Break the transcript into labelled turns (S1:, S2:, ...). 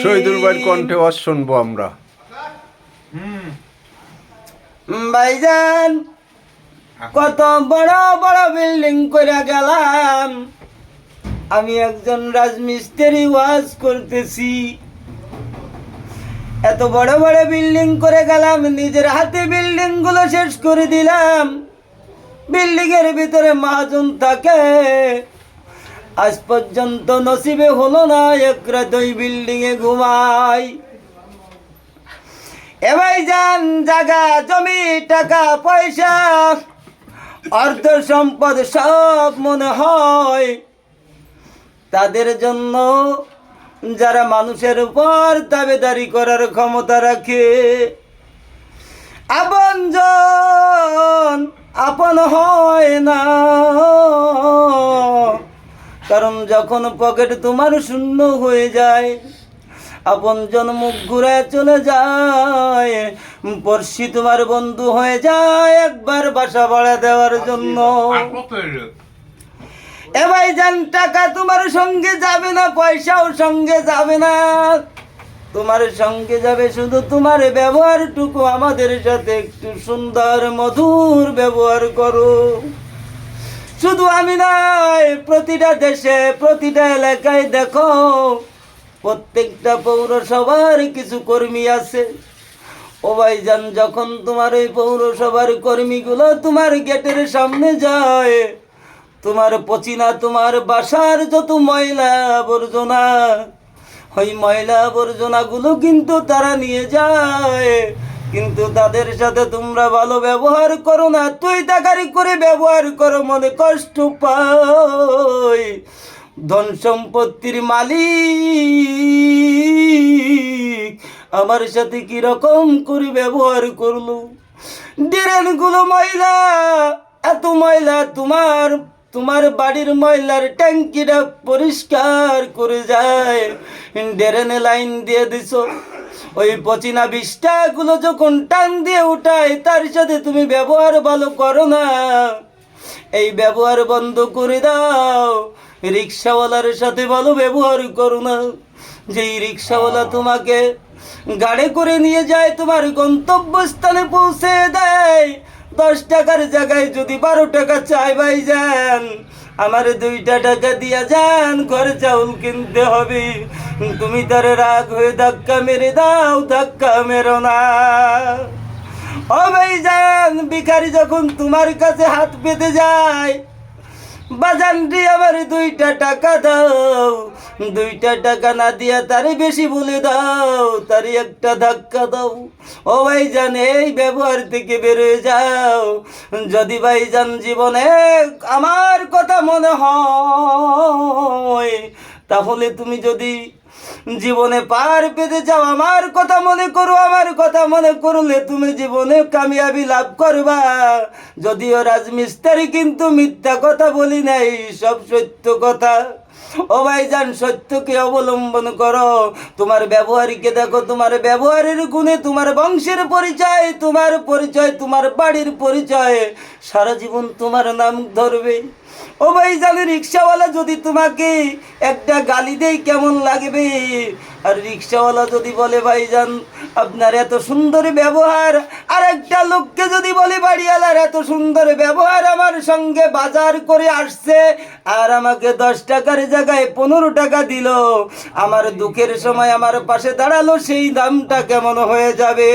S1: শহীদুল ভাইয়ের কণ্ঠে ওয়াজ শুনবো আমরা।
S2: ভাইজান কত বড় বড় বিল্ডিং করে গেলাম, আমি একজন রাজমিস্ত্রি ওয়াজ করতেছি। এত বড় বড় বিল্ডিং করে গেলাম, নিজের হাতে বিল্ডিং গুলো শেষ করে দিলাম। বিল্ডিং এর ভিতরে মহাজন থাকে, আজ পর্যন্ত নসিবে হলো না এক রাত ওই বিল্ডিং এ ঘুমাই। এ ভাইজান জায়গা জমি টাকা পয়সা অর্থ সম্পদ সব মনে হয় তাদের জন্য যারা মানুষের উপর দাবেদারি করার ক্ষমতা রাখে। আপনজন আপন হয় না, কারণ যখন পকেট তোমার শূন্য হয়ে যায়, আপনজন মুখ ঘুরে চলে যায়, পড়শি তোমার বন্ধু হয়ে যায় একবার বাসা ভাড়া দেওয়ার জন্য। এ ভাইজান টাকা তোমার সঙ্গে যাবে না, পয়সাও সঙ্গে যাবে না, তোমার সঙ্গে যাবে শুধু তোমার ব্যবহারটুকু। আমাদের সাথে একটু সুন্দর মধুর ব্যবহার করো। শুধু আমি নয়, প্রতিটা দেশে প্রতিটা এলাকায় দেখো প্রত্যেকটা পৌরসভার কিছু কর্মী আছে। ও ভাইজান যখন তোমার ওই পৌরসভার কর্মীগুলো তোমার গেটের সামনে যায়, তোমার পচিনা তোমার বাসার যত ময়লা আবর্জনা, ওই ময়লা আবর্জনাগুলো কিন্তু তারা নিয়ে যায়, কিন্তু তাদের সাথে তোমরা ভালো ব্যবহার করো না, তুই তাকারি করে ব্যবহার করো, মনে কষ্ট পাই। ধন সম্পত্তির মালিক আমার সাথে কি রকম করে ব্যবহার করলো। ড্রেনগুলো ময়লা, এত ময়লা, তোমার বাড়ির ময়লার ট্যাঙ্কিটা পরিষ্কার করে যায়, ড্রেনে লাইন দিয়ে দিছো। ওই পচিনা বিষ্টাগুলো যখন টান দিয়ে উঠায়, তার সাথে তুমি ব্যবহার ভালো করো না, এই ব্যবহার বন্ধ করে দাও। রিক্সাওয়ালার সাথে ভালো ব্যবহার করো না, যেই রিক্সাওয়ালা তোমাকে গাড়ি করে নিয়ে যায়, তোমার গন্তব্যস্থানে পৌঁছে দেয়, 10 টাকার জায়গায় যদি 12 টাকা চাই, ভাইজান আমার 2টা টাকা দিয়া যান, ঘরে চাউল কিনতে হবে। তুমি তার রাগ হয়ে ধাক্কা মেরে দাও, ধাক্কা মেরো না। ও ভাইজান ভিখারি যখন তোমার কাছে হাত পেতে যায়, বাজানটি আমার 2টা টাকা দাও, 2টা টাকা না দিয়া তারে বেশি বলে দাও, তারে একটা ধাক্কা দাও। ও ভাইজান এই ব্যবহার থেকে বেরোয় যাও। যদি ভাইজান জীবনে আমার কথা মনে হয়, তাহলে তুমি যদি জীবনে পার পেতে চাও, আমার কথা মনে করো, আমার কথা মনে করলে তুমি জীবনে কামিয়াবি লাভ করবা। যদিও রাজমিস্ত্রি কিন্তু মিথ্যা কথা বলি নাই, সব সত্য কথা। ও ভাইজান সত্যকে অবলম্বন করো, তোমার ব্যবহারকে দেখো, তোমার ব্যবহারের গুণে তোমার বংশের পরিচয়, তোমার পরিচয়, তোমার বাড়ির পরিচয়, সারা জীবন তোমার নাম ধরবে। ও ভাইজান রিক্সাওয়ালা যদি তোমাকে একটা গালি দেয় কেমন লাগবে? আর রিক্সাওয়ালা যদি বলে ভাইজান আপনার এত সুন্দর ব্যবহার, আর একটা লোককে যদি বলে বাড়িওয়ালার এত সুন্দর ব্যবহার, আমার সঙ্গে বাজার করে আসছে আর আমাকে 10 টাকার জায়গায় 15 টাকা দিল, আমার দুঃখের সময় আমার পাশে দাঁড়ালো, সেই দামটা কেমন হয়ে যাবে?